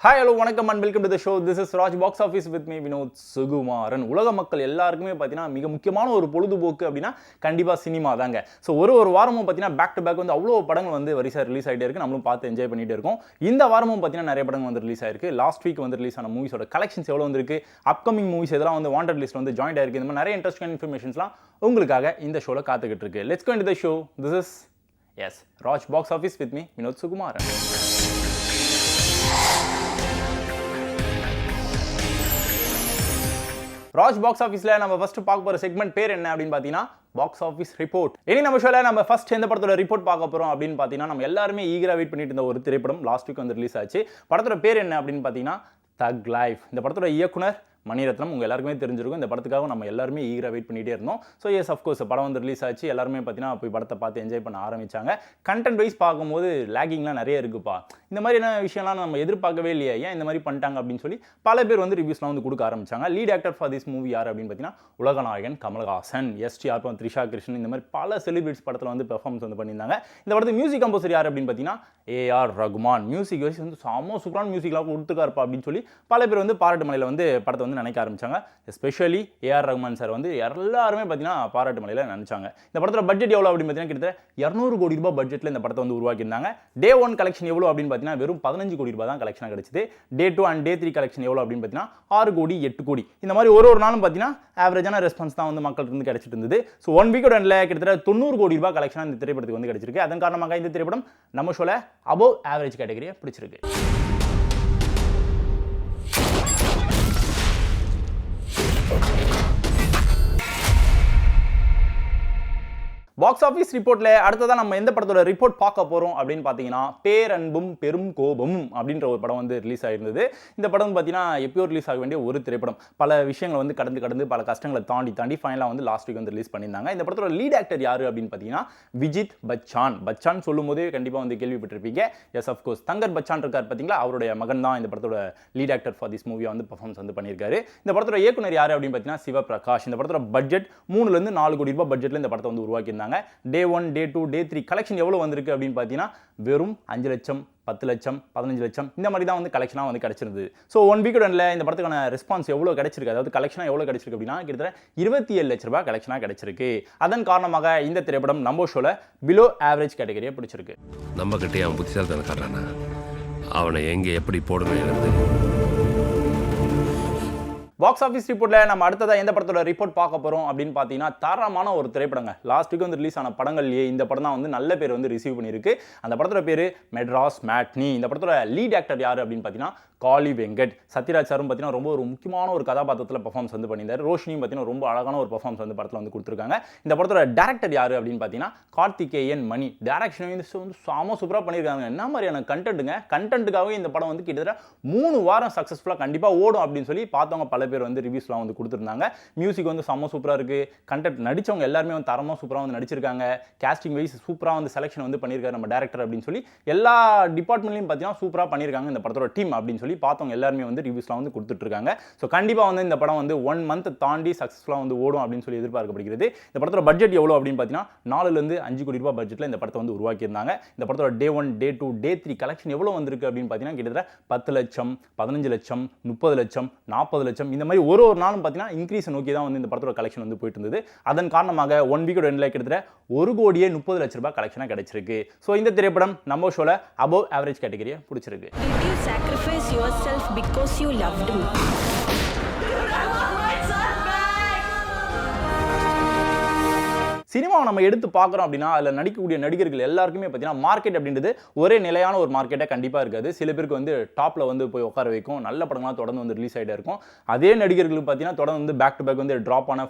Hi, hello, வணக்கம் and welcome to the show. This is Raj Box Office with me, Vinod Sugumaran. உலக மக்கள் எல்லாருக்குமே பார்த்தீங்கன்னா மிக முக்கியமான ஒரு பொழுதுபோக்கு அப்படின்னா கண்டிப்பாக சினிமா தாங்க. ஸோ ஒரு வாரமும் பார்த்தீங்கன்னா பேக் டு பேக் வந்து அவ்வளோ படங்கள் வந்து வரிசையாக ரிலீஸ் ஆகிட்டே இருக்கு. நம்மளும் பார்த்து என்ஜாய் பண்ணிட்டு இருக்கோம். இந்த வாரமும் பார்த்தீங்கன்னா நிறைய படங்கள் வந்து ரிலீஸ் ஆயிருக்கு. லாஸ்ட் வீக் வந்து ரிலீஸ் ஆன மூவிஸோட கலெக்ஷன்ஸ் எவ்வளோ வந்திருக்கு, அப்கமிங் மூவிஸ் எதெல்லாம் வந்து வாண்டட் லிஸ்ட் வந்து ஜாயின் ஆயிருக்கு. இந்த மாதிரி நிறைய இன்ட்ரெஸ்டிங் இன்ஃபர்மேஷன்ஸ்லாம் உங்களுக்காக இந்த ஷோவில் காத்துக்கிட்டு இருக்கு. Let's go into the show. This is Raj Box Office with me, Vinod Sugumaran. Raj box ஆஃபீஸில் நம்ம ஃபர்ஸ்ட் பார்க்க போகிற செக்மெண்ட் பேர் என்ன அப்படின்னு பார்த்தீங்கன்னா பாக்ஸ் ஆஃபீஸ் ரிப்போர்ட். இனி நம்ம ஷோவில் நம்ம ஃபர்ஸ்ட் எந்த படத்தோட ரிப்போர்ட் பார்க்க போகிறோம் அப்படின்னு பார்த்தீங்கன்னா நம்ம எல்லாருமே ஈகராக வெயிட் பண்ணிட்டு இருந்த ஒரு திரைப்படம் லாஸ்ட் வீக் வந்து ரிலீஸ் ஆச்சு. படத்தோட பேர் என்ன அப்படின்னு பார்த்தீங்கன்னா தக் லைஃப். இந்த படத்தோட இயக்குனர் மணிரத்னம். உங்கள் எல்லாருக்குமே தெரிஞ்சிருக்கும். இந்த படத்துக்காக நம்ம எல்லாருமே ஈகராக வெயிட் பண்ணிகிட்டே இருந்தோம். ஸோ எஸ் அஃப்கோர்ஸ் படம் வந்து ரிலீஸ் ஆச்சு. எல்லாருமே பார்த்தீங்கன்னா போய் படத்தை பார்த்து என்ஜாய் பண்ண ஆரம்பித்தாங்க. கண்டென்ட் வைஸ் பார்க்கும்போது லேகிங்லாம் நிறைய இருக்குப்பா, இந்த மாதிரியான விஷயம்லாம் நம்ம எதிர்பார்க்கவே இல்லையா, ஏன் இந்த மாதிரி பண்ணிட்டாங்க அப்படின்னு சொல்லி பல பேர் வந்து ரிவ்யூஸ்லாம் வந்து கொடுக்க ஆரம்பிச்சாங்க. Lead actor for this movie யார் அப்படின்னு பார்த்தீங்கன்னா உலகநாயகன் கமல்ஹாசன், எஸ்டிஆர், த்ரிஷா கிருஷ்ணன், இந்த மாதிரி பல செலிபிரிட்டிஸ் படத்தில் வந்து பெர்ஃபார்மன்ஸ் வந்து பண்ணியிருந்தாங்க. இந்த படத்துக்கு மியூசிக் கம்போசர் யார் அப்படின்னு பார்த்தீங்கன்னா ஏஆர் ரகுமான். மியூசிக் வைஸ் வந்து செம்ம சூப்பரான மியூசிக்லாம் கொடுத்துருக்காருப்பா அப்படின்னு சொல்லி பல பேர் வந்து பாராட்டு மலையில் வந்து படத்தை வந்து நினைக்க ஆரம்பிச்சாங்க. எஸ்பெஷலி ஏஆர் ரகுமான் சார் வந்து எல்லாருமே பார்த்தீங்கன்னா பாராட்டு மலையில் நினைச்சாங்க. இந்த படத்தோட பட்ஜெட் எவ்வளோ அப்படின்னு பார்த்தீங்கன்னா கிட்டத்தட்ட 200 கோடி ரூபாய் பட்ஜெட்டில் இந்த படத்தை வந்து உருவாக்கியிருந்தாங்க. டே 1 கலெக்ஷன் எவ்வளோ அப்படின்னு பார்த்தீங்கன்னா வெறும் 15 கோடி ரூபாய் தான் கலெக்ஷனாக கிடைச்சது. டே 2 அண்ட் டே 3 கலெக்ஷன் எவ்வளோ அப்படின்னு பார்த்தீங்கன்னா 6 கோடி 8 கோடி. இந்த மாதிரி ஒரு நாளும் பார்த்தீங்கன்னா ஆவரேஜான ரெஸ்பான்ஸ் தான் வந்து மக்களுக்கு வந்து கிடைச்சிட்டு இருந்தது. ஸோ 1 வீக்கோட எண்டில் கிட்டத்தட்ட 90 கோடி ரூபாய் கலெக்ஷனாக இந்த திரைப்படத்துக்கு வந்து கிடைச்சிருக்கு. அதன் காரணமாக இந்த திரைப்படம் நம்ம ஷோல அபோவ் ஆவரேஜ் கேட்டகரியை பிடிச்சிருக்கு. பாக்ஸ் ஆஃபீஸ் ரிப்போர்ட்ல அடுத்ததான் நம்ம எந்த படத்தோட ரிப்போர்ட் பார்க்க போறோம் அப்படின்னு பார்த்தீங்கன்னா பேரன்பும் பெரும் கோபமும் அப்படின்ற ஒரு படம் வந்து ரிலீஸ் ஆயிருந்தது. இந்த படம் பார்த்தீங்கன்னா எப்பயோ ரிலீஸ் ஆக வேண்டிய ஒரு திரைப்படம். பல விஷயங்களை வந்து கடந்து பல கஷ்டங்களை தாண்டி ஃபைனலாக வந்து லாஸ்ட் வீக் வந்து ரிலீஸ் பண்ணியிருந்தாங்க. இந்த படத்தோட லீட் ஆக்டர் யாரு அப்படின்னு பார்த்தீங்கன்னா விஜித் பச்சான். பச்சான் சொல்லும் போதே கண்டிப்பாக வந்து கேள்விப்பட்டிருப்பீங்க. எஸ் அஃப்கோர்ஸ் தங்கர் பச்சான் இருக்கார் பார்த்தீங்களா, அவருடைய மகன் தான் இந்த படத்தோட லீட் ஆக்டர் ஃபார் திஸ் மூவியை வந்து பர்ஃபார்மன்ஸ் வந்து பண்ணியிருக்காரு. இந்த படத்தோட இயக்குனர் யாரு அப்படின்னு பார்த்தீங்கன்னா சிவபிரகாஷ். இந்த படத்தோட பட்ஜெட் 3 to 4 கோடி ரூபாய் பட்ஜெட்ல இந்த படத்தை வந்து உருவாக்கியிருந்தாங்க. டே 1, டே 2, டே 3 கலெக்ஷன் எவ்வளவு வந்திருக்கு அப்படின்னு பார்த்தீங்கன்னா வெறும் 5 லட்சம், 10 லட்சம், 15 லட்சம் இந்த மாதிரி தான் வந்து கலெக்ஷனாக வந்து கிடைச்சிருந்தது. ஸோ 1 வீக் எண்டில் இந்த படத்துக்கான ரெஸ்பான்ஸ் எவ்வளோ கிடைச்சிருக்கு, அதாவது கலெக்ஷனாக எவ்வளோ கிடைச்சிருக்கு அப்படின்னா கிட்டத்தட்ட 27 லட்ச ரூபாய் கலெக்ஷனாக கிடைச்சிருக்கு. அதன் காரணமாக இந்த திரைப்படம் நம்ம ஷோல பிலோ ஆவரேஜ் கேட்டகரியை பிடிச்சிருக்கு. நம்ம கிட்டே அவன் புத்திசாலித்தனம் காட்டுறானா, அவனை எங்கே எப்படி போடணும். பாக்ஸ் ஆஃபீஸ் ரிப்போர்ட்ல நம்ம அடுத்ததாக எந்த படத்தோட ரிப்போர்ட் பார்க்க போறோம் அப்படின்னு பார்த்தீங்கன்னா தரமான ஒரு திரைப்படங்க. லாஸ்ட் வீக் வந்து ரிலீஸ் ஆன படங்கள்லேயே இந்த படம் தான் வந்து நல்ல பேர் வந்து ரிசீவ் பண்ணியிருக்கு. அந்த படத்தோட பேர் மெட்ராஸ் மேட்னி. இந்த படத்தோட லீட் ஆக்டர் யாரு அப்படின்னு பார்த்தீங்கன்னா காளி வெங்கட். சத்யராஜ் சாரும் பார்த்தீங்கன்னா ரொம்ப ஒரு முக்கியமான ஒரு கதாபாத்திரத்தில் பர்ஃபார்மன்ஸ் வந்து பண்ணியிருந்தாரு. ரோஷினியும் பார்த்தீங்கன்னா ரொம்ப அழகான ஒரு பர்ஃபார்மன்ஸ் வந்து படத்தில் வந்து கொடுத்துருக்காங்க. இந்த படத்தோட டேரக்டர் யாரு அப்படின்னு பார்த்தீங்கன்னா கார்த்திகேயன் மணி. டேரக்ஷன் வந்து சாம சூப்பராக பண்ணியிருக்காங்க. என்ன மாதிரியான கண்டென்ட்டுங்க, கண்டென்ட்டுக்காகவே இந்த படம் வந்து கிட்டத்தட்ட 3 வாரம் சக்ஸஸ்ஃபுல்லாக கண்டிப்பாக ஓடும் அப்படின்னு சொல்லி பார்த்தவங்க பல பேர் வந்து ரிவ்யூஸ்லாம் வந்து கொடுத்துருந்தாங்க. மியூசிக் வந்து செம்ம சூப்பராக இருக்கு. கண்டென்ட் நடிச்சவங்க எல்லாருமே வந்து தரமாக சூப்பராக வந்து நடிச்சிருக்காங்க. கேஸ்டிங் வைஸ் சூப்பராக வந்து செலக்ஷன் வந்து பண்ணியிருக்காரு நம்ம டேரக்டர் அப்படின்னு சொல்லி எல்லா டிபார்ட்மெண்ட்லையும் பார்த்தீங்கன்னா சூப்பராக பண்ணியிருக்காங்க இந்த படத்தோட டீம் அப்படின்னு சொல்லி பார்த்தவங்க எல்லாருமே வந்து ரிவ்யூஸ்லாம் வந்து கொடுத்துட்டு இருக்காங்க. ஸோ கண்டிப்பாக வந்து இந்த படம் வந்து 1 month தாண்டி சக்ஸஸ்ஃபுல்லாக வந்து ஓடும் அப்படின்னு சொல்லி எதிர்பார்க்கப்படுகிறது. இந்த படத்தோட பட்ஜெட் எவ்வளோ அப்படின்னு பார்த்தீங்கன்னா 4 to 5 கோடி ரூபாய் பட்ஜெட்டில் இந்த படத்தை வந்து உருவாக்கியிருந்தாங்க. இந்த படத்தோட டே 1, டே 2, டே 3 கலெக்ஷன் எவ்வளோ வந்திருக்கு அப்படின்னு பார்த்தீங்கன்னா கிட்டத்தட்ட 10 லட்சம், 15 லட்சம், 30 லட்சம், 40 லட்சம் இந்த மாதிரி ஒரு நாளும் பார்த்தீங்கன்னா இன்க்ரீஸ் நோக்கி தான் வந்து இந்த படத்தோட கலெக்ஷன் வந்து போயிட்டு இருந்தது. அதன் காரணமாக 1 வீக்கோட எண்டில் கிட்டத்தட்ட 1 கோடியே 30 லட்ச ரூபாய் கலெக்ஷனாக கிடைச்சிருக்கு. ஸோ இந்த திரைப்படம் நம்ம ஷோல அபோவ் ஆவரேஜ் கேட்டகரியை பிடிச்சிருக்கு. Did you sacrifice yourself because you loved me? சினிமாவை நம்ம எடுத்து பார்க்குறோம் அப்படின்னா அதில் நடிக்கக்கூடிய நடிகர்கள் எல்லாருக்குமே பார்த்தீங்கன்னா மார்க்கெட் அப்படின்றது ஒரே நிலையான ஒரு மார்க்கெட்டாக கண்டிப்பாக இருக்காது. சில பேருக்கு வந்து டாப்பில் வந்து போய் உட்கார வைக்கும், நல்ல படங்களாக தொடர்ந்து வந்து ரிலீஸ் ஆகிட்டே இருக்கும். அதே நடிகர்களுக்கு பார்த்தீங்கன்னா தொடர்ந்து வந்து பேக் டு பேக் வந்து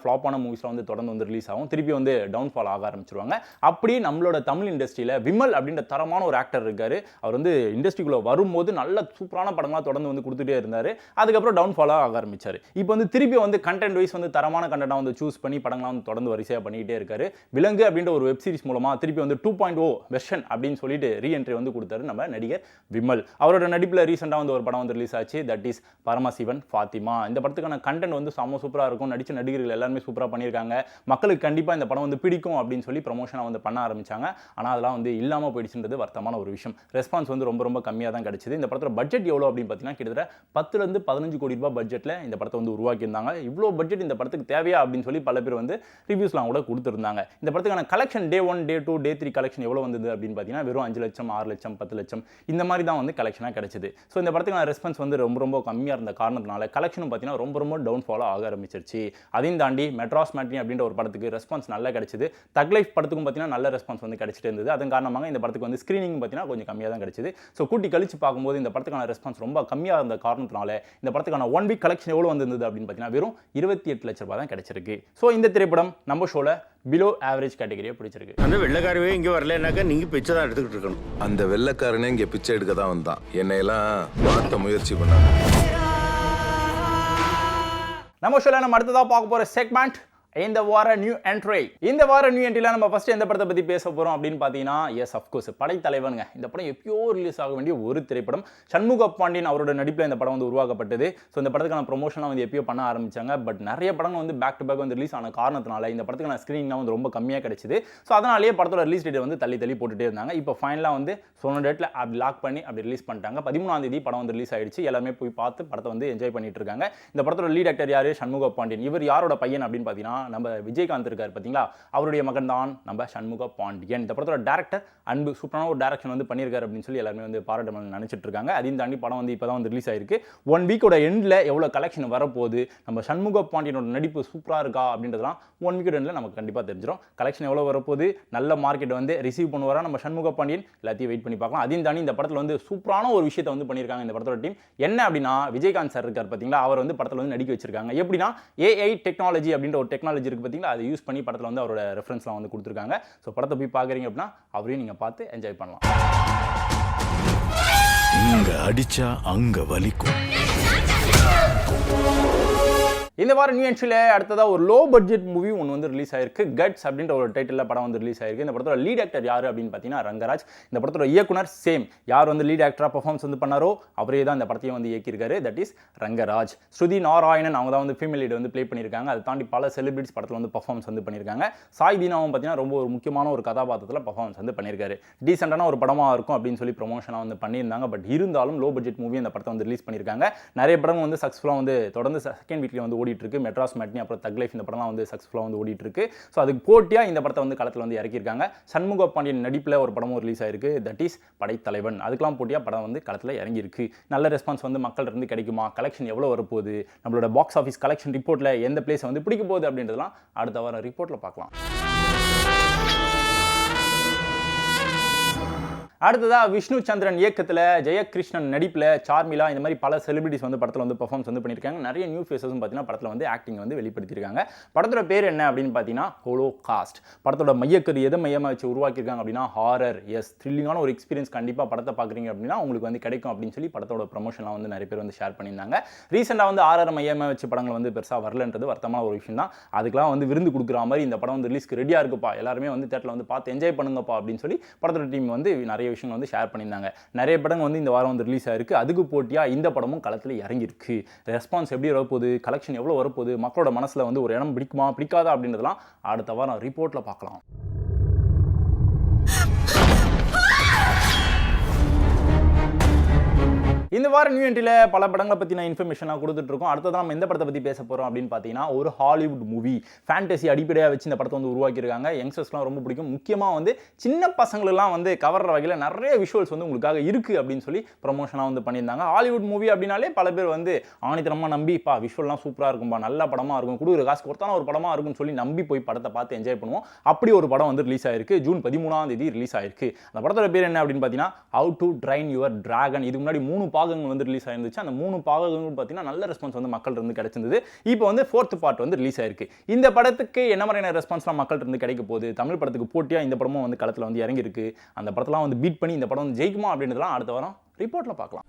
ஃப்ளாப்பான மூவிஸ்லாம் வந்து தொடர்ந்து வந்து ரிலீஸ் ஆகும், திருப்பி வந்து டவுன்ஃபால் ஆக ஆரம்பிச்சிருவாங்க. அப்படி நம்மளோட தமிழ் இண்டஸ்ட்ரியில் விமல் அப்படின்ற தரமான ஒரு ஆக்டர் இருக்காரு. அவர் வந்து இண்டஸ்ட்ரிக்குள்ளே வரும்போது நல்ல சூப்பரான படங்களாக தொடர்ந்து வந்து கொடுத்துட்டே இருந்தார். அதுக்கப்புறம் டவுன்ஃபாலாக ஆக ஆரம்பிச்சார். இப்போ வந்து திருப்பி வந்து கண்டென்ட் வைஸ் வந்து தரமான கண்டென்ட்டாக வந்து சூஸ் பண்ணி படங்களாக வந்து தொடர்ந்து வரிசையாக பண்ணிக்கிட்டே இருக்காரு. விலங்கு அப்படின்ற ஒரு வெப் சீரிஸ் மூலமா திருப்பி வந்து 2.0 வெர்ஷன் அப்படின்னு சொல்லிட்டு ரீஎன்ட்ரி வந்து கொடுத்தாரு நம்ம நடிகர் விமல். அவரோட நடிப்பில் ரீசெண்டாக வந்து ஒரு படம் வந்து ரிலீஸ் ஆச்சு, தட் இஸ் பரமசிவன் ஃபாத்திமா. இந்த படத்துக்கான கண்டென்ட் வந்து செம்ம சூப்பராக இருக்கும், நடிச்ச நடிகர்கள் எல்லாருமே சூப்பராக பண்ணியிருக்காங்க, மக்களுக்கு கண்டிப்பாக இந்த படம் வந்து பிடிக்கும் அப்படின்னு சொல்லி ப்ரமோஷனாக வந்து பண்ண ஆரம்பிச்சாங்க. ஆனால் அதெல்லாம் வந்து இல்லாமல் போயிடுச்சுன்றது வருத்தமான ஒரு விஷயம். ரெஸ்பான்ஸ் வந்து ரொம்ப ரொம்ப கம்மியாக தான் கிடைச்சிது. இந்த படத்தோட பட்ஜெட் எவ்வளோ அப்படின்னு பார்த்தீங்கன்னா கிட்டத்தட்ட 10-15 கோடி ரூபாய் பட்ஜெட்டில் இந்த படத்தை வந்து உருவாக்கியிருந்தாங்க. இவ்வளோ பட்ஜெட் இந்த படத்துக்கு தேவையா அப்படின்னு சொல்லி பல பேர் வந்து ரிவ்யூஸ்லாம் கூட கொடுத்துருந்தாங்க. இந்த படத்துக்கான கலெக்ஷன் டே 1, டே 2, டே 3 கலெக்ஷன் எவ்வளோ வந்தது அப்படின்னு பார்த்தீங்கன்னா வெறும் 5 லட்சம், 6 லட்சம், 10 லட்சம் இந்த மாதிரி தான் வந்து கலெக்ஷனாக கிடைச்சிது. ஸோ இந்த படத்துக்கான ரெஸ்பான்ஸ் வந்து ரொம்ப ரொம்ப கம்மியாக இருந்த காரணத்தினால கலெக்ஷனும் பார்த்தீங்கன்னா ரொம்ப ரொம்ப டவுன்ஃபாலாக ஆக ஆரம்பிச்சிருச்சு. அதையும் தாண்டி மெட்ராஸ் மேட்னி அப்படின்ற ஒரு படத்துக்கு ரெஸ்பான்ஸ் நல்லா கிடைச்சிது. தக் லைஃப் படத்துக்கும் பார்த்தீங்கன்னா நல்ல ரெஸ்பான்ஸ் வந்து கிடைச்சிட்டு இருந்தது. அதன் காரணமாக இந்த படத்துக்கு வந்து ஸ்க்ரீனிங் பார்த்தீங்கன்னா கொஞ்சம் கம்மியாக தான் கிடைச்சிது. ஸோ கூட்டி கழிச்சு பார்க்கும்போது இந்த படத்துக்கான ரெஸ்பான்ஸ் ரொம்ப கம்மியாக இருந்த காரணத்தினால இந்த படத்துக்கான 1 வீக் கலெக்ஷன் எவ்வளோ வந்திருந்தது அப்படின்னு பார்த்தீங்கன்னா வெறும் 28 லட்சம் ரூபாய் தான் கிடைச்சிருக்கு. ஸோ இந்த திரைப்படம் நம்ம ஷோல பிலோ ஆவரேஜ் கேட்டகரியை பிடிச்சிருக்கு. அந்த வெள்ளைக்காரவே இங்கே வரலனாக்கா நீங்கள் பிச்சை தான் எடுத்துக்கிட்டு இருக்கணும். அந்த வெள்ளைக்காரனே இங்கே பிச்சை எடுக்க தான் வந்தான். என்னையெல்லாம் மாற்ற முயற்சி பண்ணாங்க. நம்ம ஷோல நம்ம அடுத்ததாக பார்க்க போகிற செக்மெண்ட் இந்த வார நியூ என்ட்ரி. இந்த வார நியூ என்ட்ரியில் நம்ம ஃபர்ஸ்ட் எந்த படத்தை பற்றி பேச போகிறோம் அப்படின்னு பார்த்தீங்கன்னா எஸ் அஃப்கோர்ஸ் படைத்தலைவனுங்க. இந்த படம் எப்பயோ ரிலீஸ் ஆக வேண்டிய ஒரு திரைப்படம். சண்முக பாண்டியன் அவரோட நடிப்பில் இந்த படம் வந்து உருவாக்கப்பட்டது. ஸோ இந்த படத்துக்கான ப்ரொமோஷன்லாம் வந்து எப்பயோ பண்ண ஆரம்பிச்சாங்க. பட் நிறைய படங்கள் வந்து பேக் டு பேக் வந்து ரிலீஸ் ஆன காரணத்தினால இந்த படத்துக்கான ஸ்க்ரீனிங்லாம் வந்து ரொம்ப கம்மியாக கிடைச்சிது. ஸோ அதனாலேயே படத்தோட ரிலீஸ் டேட் வந்து தள்ளி போட்டுட்டே இருந்தாங்க. இப்போ ஃபைனலாக வந்து சொன்ன டேட்டில் அப்படி லாக் பண்ணி அப்படி ரிலீஸ் பண்ணிட்டாங்க. 13ஆம் தேதி படம் வந்து ரிலீஸ் ஆயிடுச்சு. எல்லாமே போய் பார்த்து படத்தை வந்து என்ஜாய் பண்ணிட்டு இருக்காங்க. இந்த படத்தோட லீட் ஆக்டர் யாரு? சண்முக பாண்டியன். இவர் யாரோட பையன் அப்படின்னு பார்த்தீங்கன்னா நம்ம விஜயகாந்த் இருக்காரு பாத்தீங்களா, அவருடைய மகன் தான் நம்ம சண்முக பாண்டியன். இந்த படத்தோட டைரக்டர் அன்பு சூப்பரான ஒரு டைரக்ஷன் வந்து பண்ணியிருக்காரு அப்படின்னு சொல்லி எல்லாருமே வந்து பாராட்டணும் நினைச்சிட்டு இருக்காங்க. அதையும் தாண்டி படம் வந்து இப்பதான் வந்து ரிலீஸ் ஆயிருக்கு. 1 வீக்கோட எண்ட்ல எவ்வளவு கலெக்ஷன் வரப்போகுது, நம்ம சண்முக பாண்டியனோட நடிப்பு சூப்பரா இருக்கா அப்படின்றதுலாம் 1 வீக்கோட எண்ட்ல நமக்கு கண்டிப்பா தெரிஞ்சிடும். கலெக்ஷன் எவ்வளவு வரப்போகுது, நல்ல மார்க்கெட் வந்து ரிசீவ் பண்ணுவாரா நம்ம சண்முக பாண்டியன், எல்லாத்தையும் வெயிட் பண்ணி பார்க்கலாம். அதையும் தாண்டி இந்த படத்துல வந்து சூப்பரான ஒரு விஷயத்தை வந்து பண்ணியிருக்காங்க இந்த படத்தோட டீம். என்ன அப்படின்னா விஜயகாந்த் சார் இருக்கார் பாத்தீங்களா, அவர் வந்து படத்துல வந்து நடிக்க வச்சிருக்காங்க. எப்படின்னா AI டெக்னாலஜி அப்படின்ற ஒரு டெக்னாலஜி இருக்கு பாத்தீங்களா, அதை யூஸ் பண்ணி படத்துல வந்து அவரோட ரெஃபரன்ஸ்லாம் வந்து கொடுத்துருக்காங்க. ஸோ படத்தை போய் பார்க்குறீங்க அப்படின்னா அவரையும் நீங்கள் பார்த்து என்ஜாய் பண்ணலாம். இங்க அடிச்சா அங்க வலிக்கும். இந்த வாரம் நியூ என்ட்ரியில் அடுத்ததாக ஒரு லோ பட்ஜெட் மூவி ஒன்று வந்து ரிலீஸ் ஆயிருக்கு. கட்ஸ் அப்படின்ற ஒரு டைட்டில் படம் வந்து ரிலீஸ் ஆயிருக்கு. இந்த படத்தோட லீட் ஆக்டர் யார் அப்படின்னு பார்த்தீங்கன்னா ரங்கராஜ். இந்த படத்தோட இயக்குனர் சேம், யார் வந்து லீட் ஆக்டராக பர்ஃபார்மன்ஸ் வந்து பண்ணாரோ அவரே தான் இந்த படத்தையும் வந்து இயக்கியிருக்காரு, தட் இஸ் ரங்கராஜ். ஸ்ருதி நாராயணன் அவங்க தான் வந்து ஃபீமேல் லீட் வந்து ப்ளே பண்ணியிருக்காங்க. அதை தாண்டி பல செலிபிரிட்டிஸ் படத்தில் வந்து பர்ஃபார்மன்ஸ் வந்து பண்ணியிருக்காங்க. சாய் தீனாவும் பார்த்தீங்கன்னா ரொம்ப ஒரு முக்கியமான ஒரு கதாபாத்திரத்தில் பர்ஃபார்மன்ஸ் வந்து பண்ணியிருக்காரு. டீசெண்டான ஒரு படமாக இருக்கும் அப்படின்னு சொல்லி ப்ரொமோஷனாக வந்து பண்ணியிருந்தாங்க. பட் இருந்தாலும் லோ பட்ஜெட் மூவி அந்த படத்தை வந்து ரிலீஸ் பண்ணியிருக்காங்க. நிறைய படங்கள் வந்து சக்ஸஸ்ஃபுல்லாக வந்து தொடர்ந்து செகண்ட் வீக்ல வந்து ஓடிட்டு இருக்கு. மெட்ராஸ் மேட்னி அப்புறம் தக் லைஃப் இந்த படம்லாம் வந்து சக்ஸஸ்ஃபுல்லாக வந்து ஓடிட்டு இருக்கு. ஸோ அதுக்கு போட்டியாக இந்த படத்தை வந்து களத்தில் வந்து இறக்கியிருக்காங்க. சண்முக பாண்டியன் நடிப்பில் ஒரு படமும் ரிலீஸ் ஆயிருக்கு, தட் இஸ் படைத்தலைவன். அதுக்கெல்லாம் போட்டியாக படம் வந்து களத்தில் இறங்கியிருக்கு. நல்ல ரெஸ்பான்ஸ் வந்து மக்கள் இருந்து கிடைக்குமா, கலெக்ஷன் எவ்வளோ வரப்போகுது, நம்மளோட பாக்ஸ் ஆஃபீஸ் கலெக்ஷன் ரிப்போர்ட்டில் எந்த பிளேஸ் வந்து பிடிக்க போகுது அப்படின்றதெல்லாம் அடுத்த வாரம் ரிப்போர்ட்டில் பார்க்கலாம். அடுத்ததா விஷ்ணு சந்திரன் இயக்கத்தில் ஜெயகிருஷ்ணன் நடிப்பில் சார்மிலா இந்த மாதிரி பல செலிபிரிட்டிஸ் வந்து படத்தில் வந்து பர்ஃபார்மன்ஸ் வந்து பண்ணியிருக்காங்க. நிறைய நியூ ஃபேஸஸும் பார்த்தீங்கன்னா படத்தில் வந்து ஆக்டிங் வந்து வெளிப்படுத்தியிருக்காங்க. படத்தோட பேர் என்ன அப்படின்னு பார்த்தீங்கன்னா ஹோலோகாஸ்ட். படத்தோட மையக்கரு எதை மையமாக வச்சு உருவாக்கியிருக்காங்க அப்படின்னா ஹாரர். எஸ், த்ரில்லிங்கான ஒரு எக்ஸ்பீரியன்ஸ் கண்டிப்பாக படத்தை பார்க்குறீங்க அப்படின்னா உங்களுக்கு வந்து கிடைக்கும் அப்படின்னு சொல்லி படத்தோட ப்ரமோஷன்லாம் வந்து நிறைய பேர் வந்து ஷேர் பண்ணியிருந்தாங்க. ரீசெண்டாக வந்து ஹாரர் மையமாக வச்சு படங்கள் வந்து பெருசாக வரலன்றது வருத்தமான ஒரு விஷயம் தான். அதுக்கெல்லாம் வந்து விருந்து கொடுக்குற மாதிரி இந்த படம் வந்து ரிலீஸ்க்கு ரெடியாக இருக்குப்பா, எல்லாருமே வந்து தேட்டரில் வந்து பார்த்து என்ஜாய் பண்ணுங்கப்பா அப்படின்னு சொல்லி படத்தோட டீம் வந்து நிறைய விஷயங்கள் வந்து ஷேர் பண்ணியிருந்தாங்க. நிறைய படங்கள் வந்து இந்த வாரம் வந்து ரிலீஸ் ஆயிருக்கு. அதுக்கு போட்டியாக இந்த படமும் களத்தில் இறங்கியிருக்கு. ரெஸ்பான்ஸ் எப்படி வரப்போகுது, கலெக்ஷன் எவ்வளோ வரப்போகுது, மக்களோட மனசில் வந்து ஒரு இடம் பிடிக்குமா பிடிக்காதா அப்படின்றதெல்லாம் அடுத்த வாரம் ரிப்போர்ட்டில் பார்க்கலாம். இந்த வார நியூ என்ட்ரியில் பல படங்களை பற்றின இன்ஃபர்மேஷனாக கொடுத்துட்ருக்கோம். அடுத்ததான் நம்ம எந்த படத்தை பற்றி பேச போகிறோம் அப்படின்னு பார்த்தீங்கன்னா ஒரு ஹாலிவுட் மூவி. ஃபேண்டசி அடிப்படையாக வச்சு இந்த படத்தை வந்து உருவாக்கியிருக்காங்க. யங்ஸ்டர்ஸ்லாம் ரொம்ப பிடிக்கும். முக்கியமாக வந்து சின்ன பசங்களெலாம் வந்து கவர்ற வகையில் நிறைய விஷுவல்ஸ் வந்து உங்களுக்காக இருக்குது அப்படின்னு சொல்லி ப்ரமோஷனாக வந்து பண்ணியிருந்தாங்க. ஹாலிவுட் மூவி அப்படின்னாலே பல பேர் வந்து ஆணித்தனமாக நம்பிப்பா விஷுவல்லாம் சூப்பராக இருக்கும்பா, நல்ல படமாக இருக்கும், கொடுக்குற காசு கொடுத்தான ஒரு படமாக இருக்கும்னு சொல்லி நம்பி போய் படத்தை பார்த்து என்ஜாய் பண்ணுவோம். அப்படி ஒரு படம் வந்து ரிலீஸ் ஆயிருக்கு. ஜூன் 13ஆம் தேதி ரிலீஸ் ஆயிருக்கு. அந்த படத்தோட பேர் என்ன அப்படின்னு பார்த்தீங்கன்னா how to train your dragon. இதுக்கு முன்னாடி 3 பாகங்கள் வந்து ரிலீஸ் ஆயிருந்துச்சு. அந்த 3 பாகங்கள் பார்த்தீங்கன்னா நல்ல ரெஸ்பான்ஸ் வந்து மக்கள் இருந்து கிடைச்சிருந்தது. இப்போ வந்து 4th பார்ட் வந்து ரிலீஸ் ஆயிருக்கு. இந்த படத்துக்கு என்ன மாதிரியான ரெஸ்பான்ஸ்லாம் மக்கள் இருந்து கிடைக்க போகுது, தமிழ் படத்துக்கு போட்டியாக இந்த படமும் வந்து களத்தில் வந்து இறங்கி இருக்கு. அந்த படத்தெல்லாம் வந்து பீட் பண்ணி இந்த படம் வந்து ஜெயிக்குமா அப்படின்றதெல்லாம் அடுத்த வாரம் ரிப்போர்ட்டில் பார்க்கலாம்.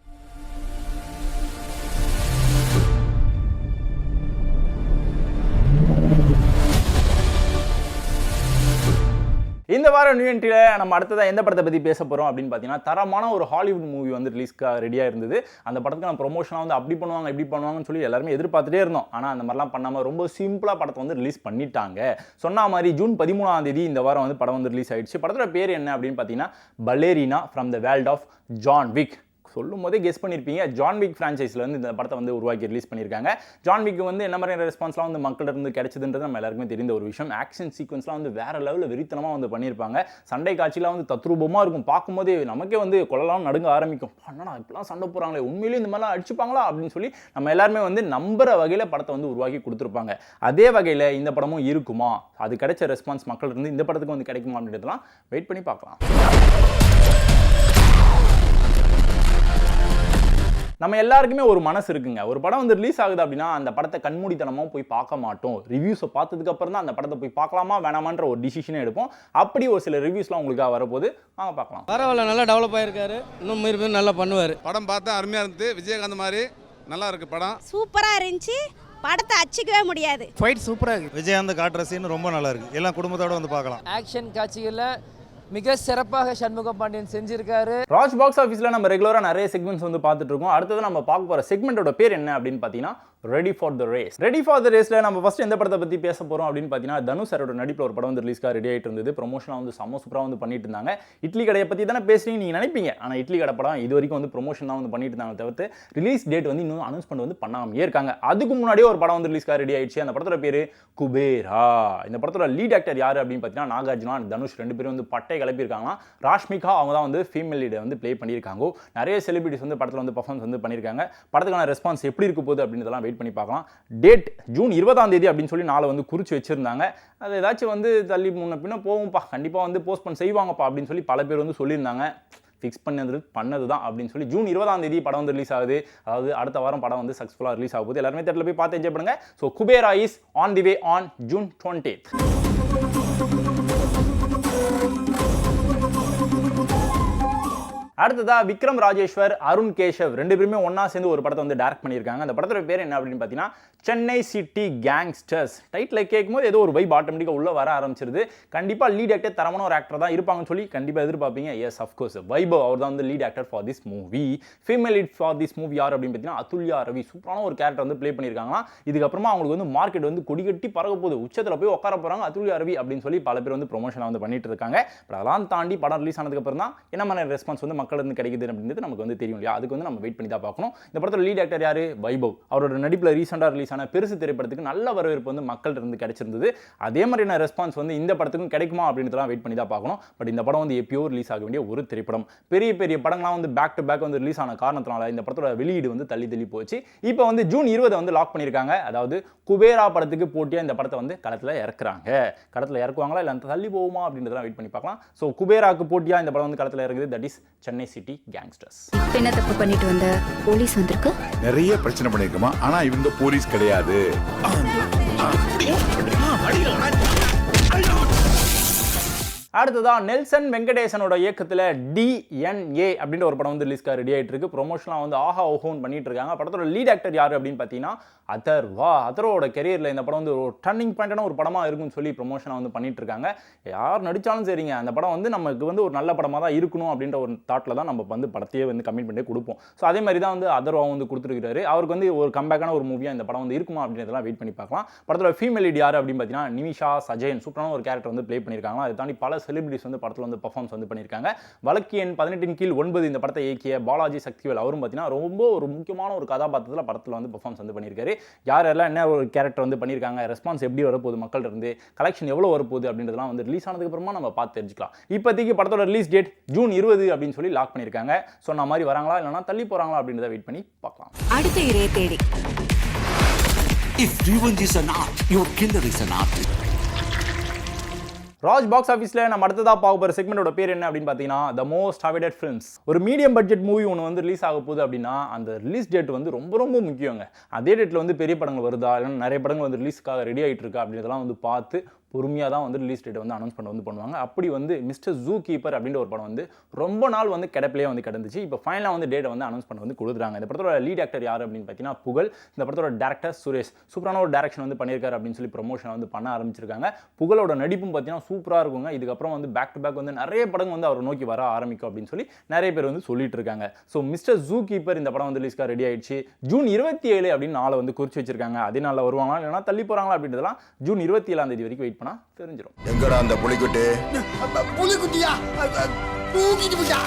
இந்த வாரம் நியூ என்ட்ரியில நம்ம அடுத்ததான் எந்த படத்தை பற்றி பேச போகிறோம் அப்படின்னு பார்த்தீங்கன்னா தரமான ஒரு ஹாலிவுட் மூவி வந்து ரிலீஸ்க்காக ரெடியாக இருந்தது. அந்த படத்துக்கு நம்ம ப்ரொமோஷனாக வந்து அப்படி பண்ணுவாங்க இப்படி பண்ணுவாங்கன்னு சொல்லி எல்லாருமே எதிர்பார்த்துட்டே இருந்தோம். ஆனால் அந்த மாதிரிலாம் பண்ணாமல் ரொம்ப சிம்பிளாக படத்தை வந்து ரிலீஸ் பண்ணிட்டாங்க. சொன்ன மாதிரி ஜூன் 13ஆம் தேதி இந்த வாரம் வந்து படம் வந்து ரிலீஸ் ஆயிடுச்சு. படத்தோட பேர் என்ன அப்படின்னு பார்த்தீங்கன்னா ballerina from the world of John Wick. சொல்லும் போதே கெஸ் பண்ணியிருப்பீங்க. ஜான் விக் ஃப்ரான்ச்சைஸில் வந்து இந்த படத்தை வந்து உருவாக்கி ரிலீஸ் பண்ணியிருக்காங்க. ஜான் விக் வந்து என்ன மாதிரியான ரெஸ்பான்ஸ்லாம் வந்து மக்கள்கிட்ட இருந்து கிடைச்சதுன்றது நம்ம எல்லாருக்குமே தெரிந்த ஒரு விஷயம். ஆக்ஷன் சீக்வன்ஸ்லாம் வந்து வேற லெவலில் வெறித்தனமாக வந்து பண்ணியிருப்பாங்க. சண்டை காட்சிலாம் வந்து தத்ரூபமாக இருக்கும். பார்க்கும்போதே நமக்கே வந்து கொள்ளலாம் நடுங்க ஆரம்பிக்கும். என்னடா இப்பெல்லாம் சண்டை போகிறாங்களே, உண்மையிலேயே இந்த மாதிரிலாம் அடிச்சுப்பாங்களா அப்படின்னு சொல்லி நம்ம எல்லாருமே வந்து நம்புற வகையில் படத்தை வந்து உருவாக்கி கொடுத்துருப்பாங்க. அதே வகையில் இந்த படமும் இருக்குமா, அது கிடைச்ச ரெஸ்பான்ஸ் மக்கள் இருந்து இந்த படத்துக்கு வந்து கிடைக்குமா அப்படின்றதுலாம் வெயிட் பண்ணி பார்க்கலாம். நம்ம எல்லாருக்குமே ஒரு மனசு இருக்குங்க. ஒரு படம் வந்து ரிலீஸ் ஆகுது அப்படின்னா அந்த படத்தை கண்மூடித்தனமாக போய் பார்க்க மாட்டோம். ரிவ்யூஸை பார்த்ததுக்கு அப்புறம் தான் அந்த படத்தை போய் பார்க்கலாமா வேணாமான்ற ஒரு டிசிஷனே எடுப்போம். அப்படி ஒரு சில ரிவ்யூஸ்லாம் உங்களுக்காக வரப்போது வாங்க பார்க்கலாம். பரவாயில்ல, நல்லா டெவலப் ஆயிருக்காரு. இன்னும் மீறி நல்லா பண்ணுவார். படம் பார்த்தா அருமையாக இருந்தது. விஜயகாந்த் மாதிரி நல்லா இருக்கு படம். சூப்பராக இருந்துச்சு. படத்தை அச்சிக்கவே முடியாது. ஃபைட் சூப்பராக இருக்கு. விஜயகாந்த் காட்டுற சீன் ரொம்ப நல்லா இருக்கு. எல்லாம் குடும்பத்தோட வந்து பார்க்கலாம். ஆக்ஷன் காட்சிகளில் மிக சிறப்பாக சண்முக பாண்டியன் செஞ்சிருக்காரு. ராஜ் பாக்ஸ் ஆஃபீஸில் நம்ம ரெகுலராக நிறைய செக்மெண்ட்ஸ் வந்து பார்த்துட்டு இருக்கோம். அடுத்தது நம்ம பார்க்க போகிற செக்மெண்ட்டோட பேர் என்ன அப்படின்னு பார்த்தீங்கன்னா ready for the race. Ready for the ரேஸில் நம்ம ஃபர்ஸ்ட் எந்த படத்தை பற்றி பேச போகிறோம் அப்படின்னு பார்த்தீங்கன்னா தனுஷ் சாரோட நடிப்பில் ஒரு படம் வந்து ரிலீஸ்க்காக ரெடி ஆகிட்டு இருந்தது. ப்ரொமோஷனாக வந்து செம்ம சூப்பராக வந்து பண்ணிட்டு இருந்தாங்க. இட்லி கடையை பற்றி தானே பேசுறீங்க நீங்கள் நினைப்பீங்க. ஆனால் இட்லி கடை படம் இது வரைக்கும் வந்து ப்ரொமோஷன் தான் வந்து பண்ணிட்டு இருந்தாங்க தவிர்த்து ரிலீஸ் டேட் வந்து இன்னும் அனௌன்ஸ்மெண்ட் வந்து பண்ணாமே இருக்காங்க. அதுக்கு முன்னாடியே ஒரு படம் வந்து ரிலீஸ்க்காக ரெடி ஆயிடுச்சு. அந்த படத்தோட பேர் குபேரா. இந்த படத்தோட லீட் ஆக்டர் யார் அப்படின்னு பார்த்தீங்கன்னா நாகார்ஜுனா தனுஷ் ரெண்டு பேரும் வந்து பட்டை கிளப்பியிருக்காங்க. ராஷ்மிகா அவங்க தான் வந்து ஃபீமேல் லீடை வந்து ப்ளே பண்ணியிருக்காங்க. நிறைய செலிபிரிட்டிஸ் வந்து படத்தில் வந்து பர்ஃபார்மன்ஸ் வந்து பண்ணியிருக்காங்க. படத்துக்கான ரெஸ்பான்ஸ் எப்படி இருக்க போகுது அப்படின்றதெல்லாம் வெயிட் பண்ணி பார்க்கலாம். டேட் ஜூன் 20ஆம் தேதி அப்படின்னு சொல்லி நாளை வந்து குறித்து வச்சிருந்தாங்க. அது ஏதாச்சும் வந்து தள்ளி முன்ன பின்ன போகும்ப்பா, கண்டிப்பாக வந்து போஸ்ட்போன் செய்வாங்கப்பா அப்படின்னு சொல்லி பல பேர் வந்து சொல்லியிருந்தாங்க. ஃபிக்ஸ் பண்ணது தான் அப்படின்னு சொல்லி ஜூன் 20ஆம் தேதி படம் வந்து ரிலீஸ் ஆகுது. அதாவது அடுத்த வாரம் படம் வந்து சக்ஸஸ்ஃபுல்லாக ரிலீஸ் ஆகுது. எல்லாருமே தேட்டரில் போய் பார்த்து என்ஜாய் பண்ணுங்க. So Kubera is on the way on June 20th. அடுத்ததா விக்ரம் ராஜேஸ்வர், அருண் கேஷவ் ரெண்டு பேருமே ஒன்னா சேர்ந்து ஒரு படத்தை வந்து டைரக்ட் பண்ணியிருக்காங்க. அந்த படத்தோட பேர் என்ன அப்படின்னு பார்த்தீங்கன்னா சென்னை சிட்டி கேங்ஸ்டர்ஸ். டைட்டில் கேட்கும்போது ஏதோ ஒரு வைப் ஆட்டோமேட்டிக்காக உள்ள வர ஆரம்பிச்சிருது. கண்டிப்பாக லீட் ஆக்டர் தரமான ஒரு ஆக்டர் தான் இருப்பாங்கன்னு சொல்லி கண்டிப்பாக எதிர்பார்ப்பீங்க. எஸ் அஃப்கோர்ஸ் வைபவ் அவர் தான் வந்து lead actor for this movie. Female lead for this movie யார் அப்படின்னு பார்த்தீங்கன்னா அதுல்யா ரவி. சூப்பரான ஒரு கேரக்டர் வந்து ப்ளே பண்ணியிருக்காங்க. இதுக்கப்புறமா அவங்களுக்கு வந்து மார்க்கெட் வந்து கொடிகட்டி பறக்க போகுது. உச்சத்தில் போய் உட்கார போகிறாங்க அதுல்யா ரவி அப்படின்னு சொல்லி பல பேர் வந்து ப்ரொமோஷனாக வந்து பண்ணிட்டு இருக்காங்க. பட் அதெல்லாம் தாண்டி படம் ரிலீஸ் ஆனதுக்கப்புறம் தான் என்ன மாதிரி ரெஸ்பான்ஸ் வந்து மக்கள் வந்து கிடைக்குது அப்படின்றது நமக்கு வந்து தெரியும் இல்லையா. அதுக்கு வந்து நம்ம வெயிட் பண்ணி தான் பார்க்கணும். இந்த படத்தோட லீட் ஆக்டர் யாரு? வைபவ். அவரோட நடிப்பில் ரீசெண்டாக ரிலீஸ் ஆன பெருசு திரைப்படத்துக்கு நல்ல வரவேற்பு வந்து மக்கள் இருந்து கிடைச்சிருந்தது. அதே மாதிரியான ரெஸ்பான்ஸ் வந்து இந்த படத்துக்கும் கிடைக்குமா அப்படின்றதெல்லாம் வெயிட் பண்ணி தான் பார்க்கணும். பட் இந்த படம் வந்து எப்பயோ ரிலீஸ் ஆக வேண்டிய ஒரு திரைப்படம். பெரிய பெரிய படங்கள்லாம் வந்து பேக் டு பேக் வந்து ரிலீஸ் ஆன காரணத்தினால இந்த படத்தோட வெளியீடு வந்து தள்ளி போச்சு. இப்போ வந்து ஜூன் 20 வந்து லாக் பண்ணியிருக்காங்க. அதாவது குபேரா படத்துக்கு போட்டியாக இந்த படத்தை வந்து களத்தில் இறக்குறாங்க. களத்தில் இறக்குவாங்களா இல்லை அந்த தள்ளி போகுமா அப்படின்றதெல்லாம் வெயிட் பண்ணி பார்க்கலாம். ஸோ குபேராக்கு போட்டியாக இந்த படம் வந்து களத்தில் இறக்குது. That is Chennai city gangsters. என்ன தப்பு பண்ணிட்டு வந்த போலீஸ் வந்திருக்கு. நிறைய பிரச்சனை பண்ணிருக்கோமா, ஆனா இவங்க போலீஸ் கிடையாது. அடுத்ததா நெல்சன் வெங்கடேசனோட இயக்கத்தில் DNA அப்படின்ற ஒரு படம் வந்து ரிலீஸ்க்காக ரெடி ஆகிட்டு இருக்கு. ப்ரொமோஷன்லாம் வந்து ஆஹா ஓஹோன்னு பண்ணிட்டு இருக்காங்க. படத்தோட லீட் ஆக்டர் யார் அப்படின்னு பார்த்தீங்கன்னா அதர்வா. அதர்வோட கெரியரில் இந்த படம் வந்து ஒரு டர்னிங் பாயிண்டான ஒரு படமாக இருக்குன்னு சொல்லி ப்ரொமோஷனாக வந்து பண்ணிட்டு இருக்காங்க. யார் நடித்தாலும் சரிங்க, அந்த படம் வந்து நமக்கு வந்து ஒரு நல்ல படமாக தான் இருக்கணும் அப்படின்ற ஒரு தாட்டில் தான் நம்ம வந்து படத்தையே வந்து கமிட்மெண்ட்டே கொடுப்போம். ஸோ அதே மாதிரி தான் வந்து அதர்வா வந்து கொடுத்துருக்காரு. அவருக்கு வந்து ஒரு கம்பேக்கான ஒரு மூவியாக இந்த படம் வந்து இருக்குமா அப்படின்றதெல்லாம் வெயிட் பண்ணி பார்க்கலாம். படத்தோட ஃபீமேல் லீட் யார் அப்படின்னு பார்த்தீங்கன்னா நிமிஷா சஜயன். சூப்பரான ஒரு கேரக்டர் வந்து ப்ளே பண்ணியிருக்காங்க. அதை தாண்டி பல செலிபிரிட்டிஸ் வந்து படத்தில் வந்து பர்ஃபார்மன்ஸ் வந்து பண்ணியிருக்காங்க. வழக்கு எண் 18/9 இந்த படத்தை இயக்கிய பாலாஜி சக்திவேல் அவரும் பார்த்தீங்கன்னா ரொம்ப ஒரு முக்கியமான ஒரு கதாபாத்திரத்தில் படத்தில் வந்து பர்ஃபார்மன்ஸ் வந்து பண்ணியிருக்காரு. யாரெல்லாம் என்ன ஒரு கேரக்டர் வந்து பண்ணியிருக்காங்க, ரெஸ்பான்ஸ் எப்படி வரப்போகுது, மக்கள் இருந்து கலெக்ஷன் எவ்வளோ வரப்போகுது அப்படின்றதெல்லாம் வந்து ரிலீஸ் ஆனதுக்கு அப்புறமா நம்ம பார்த்து தெரிஞ்சுக்கலாம். இப்போதைக்கு படத்தோட ரிலீஸ் டேட் ஜூன் 20 அப்படின்னு சொல்லி லாக் பண்ணியிருக்காங்க. சொன்ன மாதிரி வராங்களா இல்லைனா தள்ளி போகிறாங்களா அப்படின்றத வெயிட் பண்ணி பார்க்கலாம். அடுத்த இறைய தேடி. If revenge is an art, your killer is an artist. Raj box ஆஃபீஸில் நம்ம அடுத்ததாக பார்க்க போகிற செக்மெண்டோட பேர் என்ன அப்படின்னு பார்த்தீங்கன்னா த மோஸ்ட் அவைடட் ஃபிலிம்ஸ். ஒரு மீடியம் பட்ஜெட் மூவி ஒன்று வந்து ரிலீஸ் ஆக போகுது அப்படின்னா அந்த ரிலீஸ் டேட் வந்து ரொம்ப முக்கியங்க. அதே டேட்டில் வந்து பெரிய படங்கள் வருதா இல்லைன்னா நிறைய படங்கள் வந்து ரிலீஸ்க்காக ரெடி ஆகிட்டு இருக்கா அப்படின்றதெல்லாம் வந்து பார்த்து பொறுமையாக தான் வந்து ரிலீஸ் டேட் வந்து அனௌன்ஸ் பண்ணுவாங்க. அப்படி வந்து மிஸ்டர் ஜூ கீப்பர் அப்படின்ற ஒரு படம் வந்து ரொம்ப நாள் வந்து கிடப்பிலே வந்து கிடந்துச்சு. இப்போ ஃபைனலாக வந்து டேட்டை வந்து அனௌன்ஸ் பண்ண வந்து கொடுக்குறாங்க. இந்த படத்தோட லீட் ஆக்டர் யார் அப்படின்னு பார்த்தீங்கன்னா புகழ். இந்த படத்தோட டேரக்டர் சுரேஷ். சூப்பரான ஒரு டேரக்ஷன் வந்து பண்ணியிருக்காரு அப்படின்னு சொல்லி ப்ரொமோஷன் வந்து பண்ண ஆரம்பிச்சிருக்காங்க. புகழோட நடிப்பும் பார்த்தீங்கன்னா சூப்பராக இருக்குங்க. இதுக்கப்புறம் வந்து பேக் டு பேக் வந்து நிறைய படங்கள் வந்து அவர் நோக்கி வர ஆரம்பிக்கும் அப்படின்னு சொல்லி நிறைய பேர் வந்து சொல்லிட்டு இருக்காங்க. ஸோ மிஸ்டர் ஜூ கீப்பர் இந்த படம் வந்து ரிலீஸ்க்காக ரெடி ஆயிடுச்சு. ஜூன் 27 அப்படின்னு நாளை வந்து குறிச்சு வச்சிருக்காங்க. அதே நாளில் வருவாங்களா இல்லைனா தள்ளி போகிறாங்களா அப்படின்றதெல்லாம் ஜூன் 27ஆம் தேதி வரைக்கும் வெயிட் பண்ணால் தெரிஞ்சிடும். எங்கடா அந்த புலிக்குட்டி? புலிக்குட்டியா தூக்கிட்டு போயிட்டா.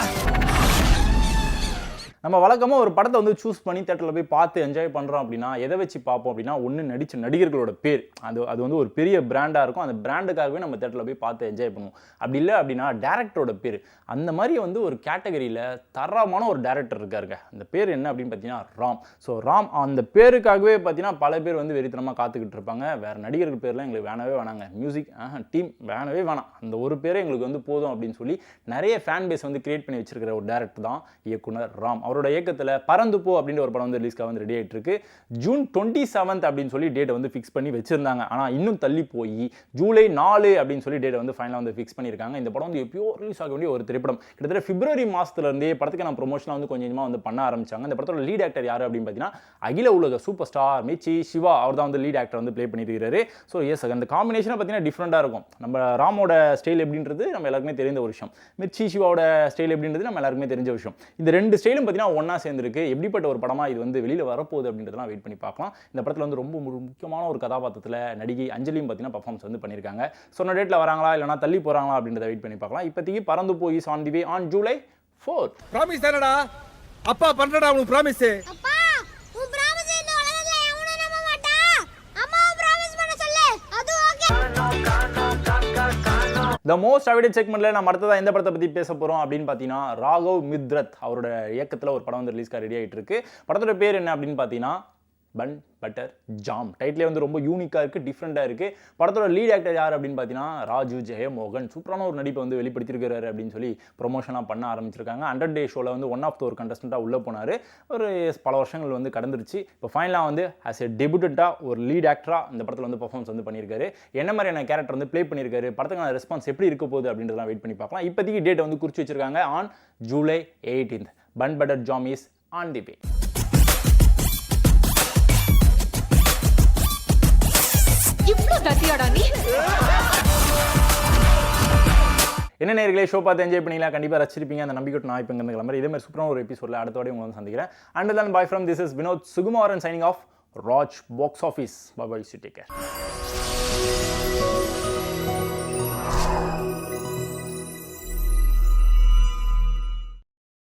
நம்ம வழக்கமாக ஒரு படத்தை வந்து சூஸ் பண்ணி தேட்டரில் போய் பார்த்து என்ஜாய் பண்ணுறோம் அப்படின்னா எதை வச்சு பார்ப்போம் அப்படின்னா ஒன்று நடித்த நடிகர்களோட பேர் அது வந்து ஒரு பெரிய பிராண்டாக இருக்கும். அந்த பிராண்டுக்காகவே நம்ம தேட்டரில் போய் பார்த்து என்ஜாய் பண்ணுவோம். அப்படி இல்லை அப்படின்னா டேரக்டரோட பேர். அந்த மாதிரி வந்து ஒரு கேட்டகரியில் தரமான ஒரு டேரக்டர் இருக்காருங்க. அந்த பேர் என்ன அப்படின்னு பார்த்தீங்கன்னா ராம். ஸோ ராம் அந்த பேருக்காகவே பார்த்தீங்கன்னா பல பேர் வந்து வெறித்தனமாக காத்துக்கிட்டு இருப்பாங்க. வேறு நடிகர்கள் பேர்லாம் எங்களுக்கு வேணவே வேணாங்க, மியூசிக் டீம் வேணவே வேணாம், அந்த ஒரு பேரே எங்களுக்கு வந்து போதும் அப்படின்னு சொல்லி நிறைய ஃபேன் பேஸ் வந்து கிரியேட் பண்ணி வச்சிருக்கிற ஒரு டேரக்டர் தான் இயக்குனர் ராம். அவரோட இயக்கத்தில் பறந்து போ அப்படின்ற ஒரு படம் வந்து ரிலீஸ்க்காக வந்து ரெடி ஆகிட்டு இருக்கு. ஜூன் 27 அப்படின்னு சொல்லி டேட்டை வந்து ஃபிக்ஸ் பண்ணி வச்சிருந்தாங்க. ஆனால் இன்னும் தள்ளி போய் ஜூலை 4 அப்படின்னு சொல்லி டேட்டை வந்து ஃபைனலாக வந்து ஃபிக்ஸ் பண்ணியிருக்காங்க. இந்த படம் வந்து எப்பயோ ரிலீஸ் ஆக வேண்டிய ஒரு திரைப்படம். கிட்டத்தட்ட பிப்ரவரி மாதத்துலேருந்தே படத்துக்கு நான் ப்ரொமோஷனாக வந்து கொஞ்சமாக வந்து பண்ண ஆரம்பிச்சாங்க. இந்த படத்தோட லீட் ஆக்டர் யார் அப்படின்னு பார்த்தீங்கன்னா அகில உலக சூப்பர் ஸ்டார் மிர்ச்சி சிவா. அவர் தான் வந்து லீட் ஆக்டர் வந்து ப்ளே பண்ணியிருக்காரு. ஸோ எஸ், அந்த காம்பினேஷனை பார்த்தீங்கன்னா டிஃப்ரெண்ட்டாக இருக்கும். நம்ம ராமோட ஸ்டைல் எப்படின்றது நம்ம எல்லாருக்குமே தெரிந்த ஒரு விஷயம். மிர்ச்சி சிவாவோட ஸ்டைல் எப்படின்றது நம்ம எல்லாருக்குமே தெரிஞ்ச விஷயம். இந்த ரெண்டு ஸ்டைலும் பார்த்தீங்கன்னா ஒன்றா சேர்ந்துருக்கு. எப்படிப்பட்ட ஒரு படமாக இது வந்து வெளியில் வரப்போகுது அப்படின்றதெல்லாம் வெயிட் பண்ணி பார்க்கலாம். இந்த படத்தில் வந்து ரொம்ப முக்கியமான ஒரு கதாபாத்திரத்தில் நடிகை அஞ்சலியும் பார்த்தீங்கன்னா பர்ஃபார்மன்ஸ் வந்து பண்ணியிருக்காங்க. சொன்ன டேட்டில் வராங்களா இல்லைனா தள்ளி போகிறாங்களா அப்படின்றத வெயிட் பண்ணி பார்க்கலாம். இப்போதைக்கு பறந்து போய் on the way on July 4. Promise தானடா அப்பா பண்றடா உனக்கு ப்ராமிஸ். அப்பா உன் பிராமிஸ் இந்த உலகத்துல எவனும் நம்ப மாட்டான். அம்மாவை பிராமிஸ் பண்ண சொல்லு. அது ஓகே. த மோஸ்ட் அவைடட் செக்மெண்ட்ல நம்ம அடுத்ததாக எந்த படத்தை பற்றி பேச போகிறோம் அப்படின்னு பார்த்தீங்கன்னா ராகவ் மித்ரத் அவரோட இயக்கத்தில் ஒரு படம் வந்து ரிலீஸ்க்காக ரெடி ஆகிட்டு இருக்கு. படத்தோட பேர் என்ன அப்படின்னு பார்த்தீங்கன்னா பன் பட்டர் ஜாம். டைட்டிலே வந்து ரொம்ப யூனிக்காக இருக்குது, டிஃப்ரெண்ட்டாக இருக்குது. படத்தோட லீட் ஆக்டர் யார் அப்படின்னு பார்த்தீங்கன்னா ராஜு ஜெயமோகன். சூப்பரான ஒரு நடிப்பை வந்து வெளிப்படுத்தியிருக்கிறாரு அப்படின்னு சொல்லி ப்ரொமோஷனாக பண்ண ஆரம்பிச்சிருக்காங்க. 100 Day ஷோவில் வந்து ஒன் ஆஃப் த ஒரு கண்டஸ்டண்ட்டாக உள்ளே போனார். ஒரு பல வருஷங்கள் வந்து கடந்துருச்சு. இப்போ ஃபைனலாக வந்து ஆஸ் எ டெபியூட்டண்ட்டாக ஒரு லீட் ஆக்டராக இந்த படத்தில் வந்து பர்ஃபார்மன்ஸ் வந்து பண்ணியிருக்காரு. என்ன மாதிரியான கேரக்டர் வந்து ப்ளே பண்ணியிருக்காரு, படத்துக்கான ரெஸ்பான்ஸ் எப்படி இருக்க போகுது அப்படின்றதெல்லாம் வெயிட் பண்ணி பார்க்கலாம். இப்போதைக்கு டேட்டை வந்து குறித்து வச்சிருக்காங்க on July 18. Bun butter jam is on the way. என்ன நேயர்களே, ஷோ பார்த்து என்ஜாய் பண்ணிக்கலாம், கண்டிப்பாக ரசிச்சிருப்பீங்க. அந்த நம்பிக்கை நான் இப்போ இங்கே கிளம்புறேன். இதே மாதிரி சூப்பரான ஒரு எபிசோடில் அடுத்தோட உங்களை வந்து சந்திக்கிறேன். And then bye from this is Vinod Sugumaran signing off Raj box office. Bye bye, take care.